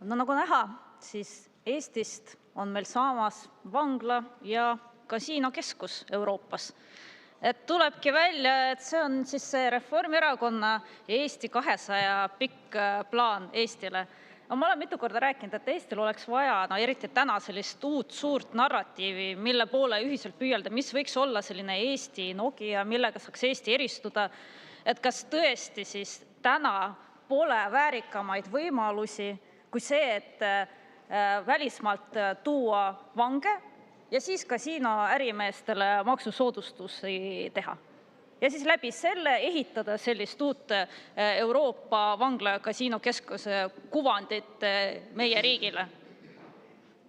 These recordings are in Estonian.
No nagu näha, siis Eestist on meil saamas vangla ja kasiinokeskus Euroopas. Tulebki välja, et see on siis see Reformierakonna ja Eesti 200 pikk plaan Eestile. Aga ma olen mitu korda rääkinud, et Eestil oleks vaja, no eriti täna sellist uut suurt narratiivi, mille poole ühiselt püüelda, mis võiks olla selline Eesti Nokia, millega saaks Eesti eristuda. Et kas tõesti siis täna pole väärikamaid võimalusi kui see, et välismaalt tuua vange ja siis kasiinoärimeestele maksusoodustusi teha. Ja siis läbi selle ehitada sellist uut Euroopa vangla ja kasiinokeskuse kuvandit meie riigile.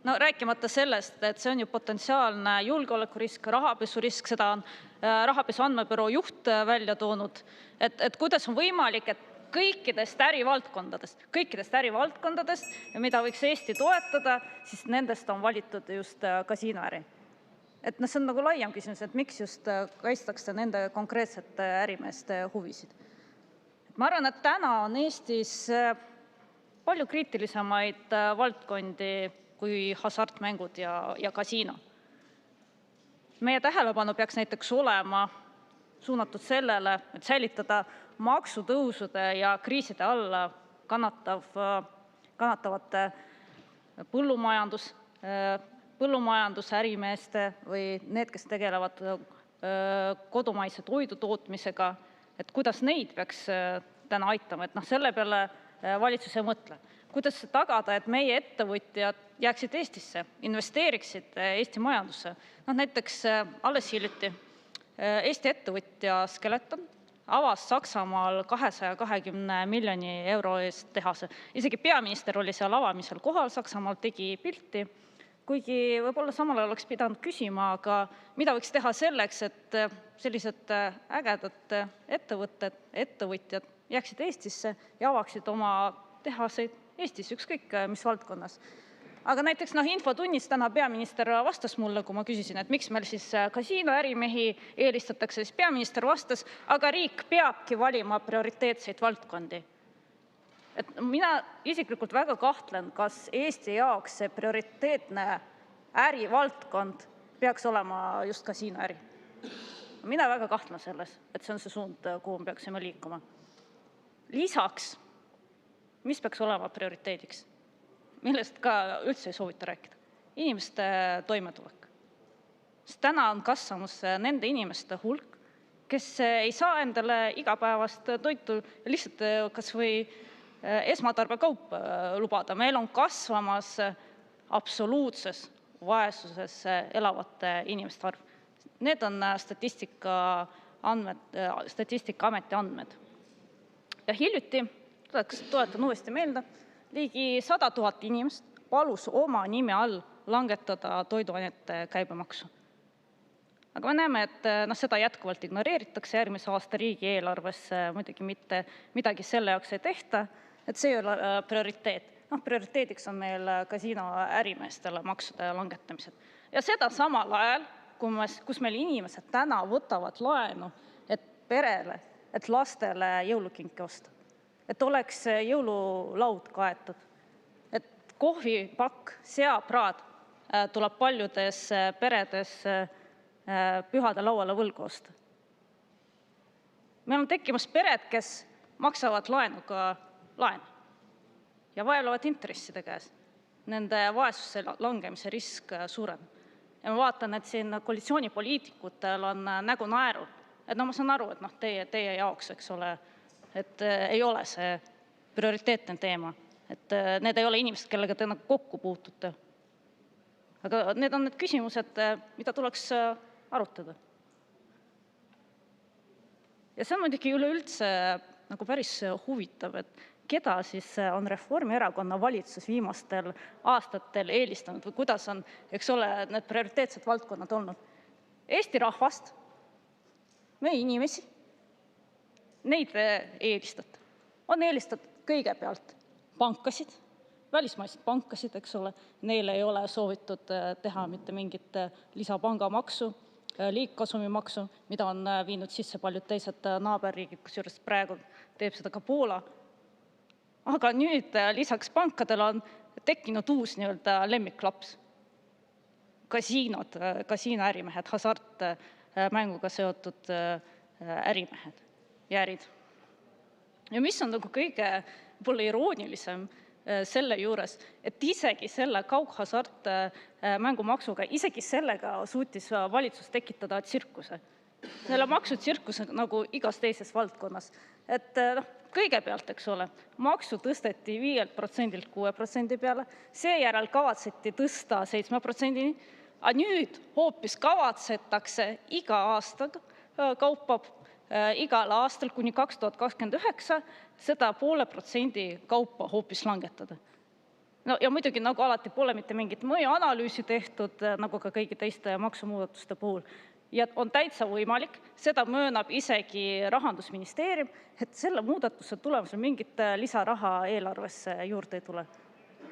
No rääkimata sellest, et see on ju potentsiaalne julgeolekurisk, rahapesurisk, seda on rahapesu andmebüroo juht välja toonud. Et kuidas on võimalik, et kõikidest ärivaldkondadest, mida võiks Eesti toetada, siis nendest on valitud just kasiinoäri. Et see on nagu laiem küsimus, et miks just kaitstakse nende konkreetsete ärimeeste huvisid. Ma arvan, et täna on Eestis palju kriitilisemaid valdkondi kui hasartmängud ja kasiino. Meie tähelepanu peaks näiteks olema suunatud sellele, et säilitada maksutõusude ja kriiside alla kannatavate põllumajandusärimeeste või need, kes tegelevad kodumaise toidu tootmisega, et kuidas neid peaks täna aitama, et selle peale valitsus ei mõtle. Kuidas tagada, et meie ettevõtjad jääksid Eestisse, investeeriksid Eesti majandusse. Näiteks alles hiljuti Eesti ettevõtja Skeleton avas Saksamaal 220 miljoni euro eest tehase. Isegi peaminister oli seal avamisel kohal, Saksamaal tegi pilti, kuigi võib-olla samal ajal oleks pidanud küsima, aga mida võiks teha selleks, et sellised ägedad ettevõtjad jääksid Eestisse ja avaksid oma tehaseid Eestis, ükskõik mis valdkonnas. Aga näiteks infotunnis täna peaminister vastas mulle, kui ma küsisin, et miks meil siis kasiinoärimehi eelistatakse, siis peaminister vastas, aga riik peabki valima prioriteetseid valdkondi. Mina isiklikult väga kahtlen, kas Eesti jaoks see prioriteetne ärivaldkond peaks olema just kasiinoäri. Mina väga kahtlen selles, et see on see suund, kuhu me peaksime liikuma. Lisaks, mis peaks olema prioriteediks? Millest ka üldse ei soovita rääkida. Inimeste toimetulek. Sest täna on kasvamas nende inimeste hulk, kes ei saa endale igapäevast toitu lihtsalt kas või esmatarbekaup lubada. Meil on kasvamas absoluutses vaesuses elavate inimeste arv. Need on Statistikaameti andmed. Ja hiljuti, tuletan uuesti meelde, ligi 100 000 inimest palus oma nime all langetada toiduainete käibemaksu. Aga me näeme, et seda jätkuvalt ignoreeritakse, järgmise aasta riigieelarves muidugi mitte midagi selle jaoks ei tehta, et see ei ole prioriteet. Prioriteediks on meil kasiinoärimeestele maksude langetamised. Ja seda samal ajal, kus meil inimesed täna võtavad laenu, et perele, et lastele jõulukinke osta. Et oleks jõululaud kaetud, et kohvipakk, seapraad tuleb paljudes peredes pühade lauale võlgu osta. Meil on tekkimas pered, kes maksavad laenuga laenu ja vaevlevad intresside käes. Nende vaesusse langemise risk suurem. Ja ma vaatan, et siin koalitsioonipoliitikutel on nägu naerul. Et ma saan aru, et teie jaoks, eks ole, et ei ole see prioriteetne teema, et need ei ole inimesed, kellega te kokku puutute. Aga need on need küsimused, mida tuleks arutada. Ja see on muidugi üleüldse päris huvitav, et keda siis on Reformierakonna valitsus viimastel aastatel eelistanud või kuidas on, eks ole, need prioriteetsed valdkonnad olnud. Eesti rahvast, meie inimesi, neid eelistada. On eelistatud kõigepealt pankasid, välismaised pankasid, eks ole, neile ei ole soovitud teha mitte mingit lisapangamaksu, liigkasumimaksu, mida on viinud sisse paljud teised naaberriigid, kusjuures praegu teeb seda ka Poola. Aga nüüd lisaks pankadele on tekkinud uus nii-öelda lemmiklaps. Kasiinoärimehed, hasartmänguga seotud ärimehed ja ärid. Ja mis on nagu kõige võib-olla iroonilisem selle juures, et isegi selle kaughasartmängumaksuga, isegi sellega suutis valitsus tekitada tsirkuse. Selle maksutsirkuse nagu igas teises valdkonnas. Kõigepealt, eks ole, maksu tõsteti 5%-lt 6% peale, seejärel kavatseti tõsta 7%-ni, aga nüüd hoopis kavatsetakse iga aastaga kaupa igal aastal kuni 2029 seda 0,5% kaupa hoopis langetada. No ja muidugi nagu alati pole mitte mingit mõjuanalüüsi tehtud, nagu ka kõigi teiste maksumuudatuste puhul. Ja on täitsa võimalik, seda möönab isegi Rahandusministeerium, et selle muudatuse tulemusel mingit lisaraha eelarvesse juurde ei tule.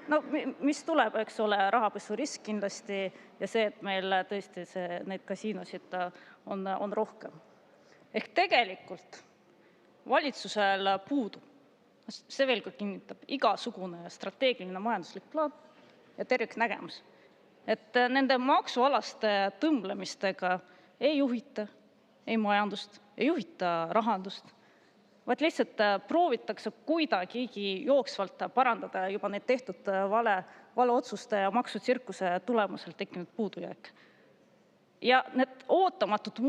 No mis tuleb, eks ole, rahapesurisk kindlasti ja see, et meil tõesti neid kasiinosid on rohkem. Ehk tegelikult valitsusel puudub, see veel kord kinnitab, igasugune strateegiline majanduslik plaan ja terviknägemus. Et nende maksualaste tõmblemistega ei juhita ei majandust, ei juhita rahandust, vaid lihtsalt proovitakse kuidagigi jooksvalt parandada juba need tehtud vale otsuste ja maksutsirkuse tulemusel tekkinud puudujääk. Ja need ootamatud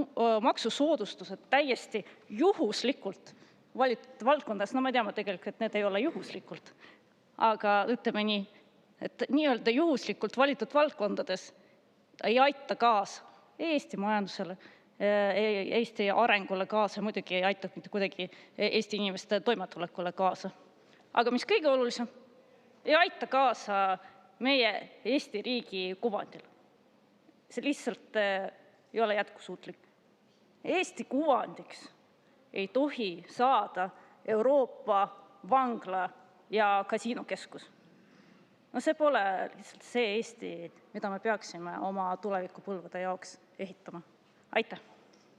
maksusoodustused täiesti juhuslikult valitud valdkondades, no me teame tegelikult, et need ei ole juhuslikult, aga ütleme nii, et nii-öelda juhuslikult valitud valdkondades ei aita kaasa Eesti majandusele, Eesti arengule kaasa, muidugi ei aita mitte kuidagi Eesti inimeste toimetulekule kaasa. Aga mis kõige olulisem, ei aita kaasa meie Eesti riigi kuvandile. See lihtsalt ei ole jätkusuutlik. Eesti kuvandiks ei tohi saada Euroopa vangla ja kasiinokeskus. No see pole lihtsalt see Eesti, mida me peaksime oma tulevikupõlvede jaoks ehitama. Aitäh!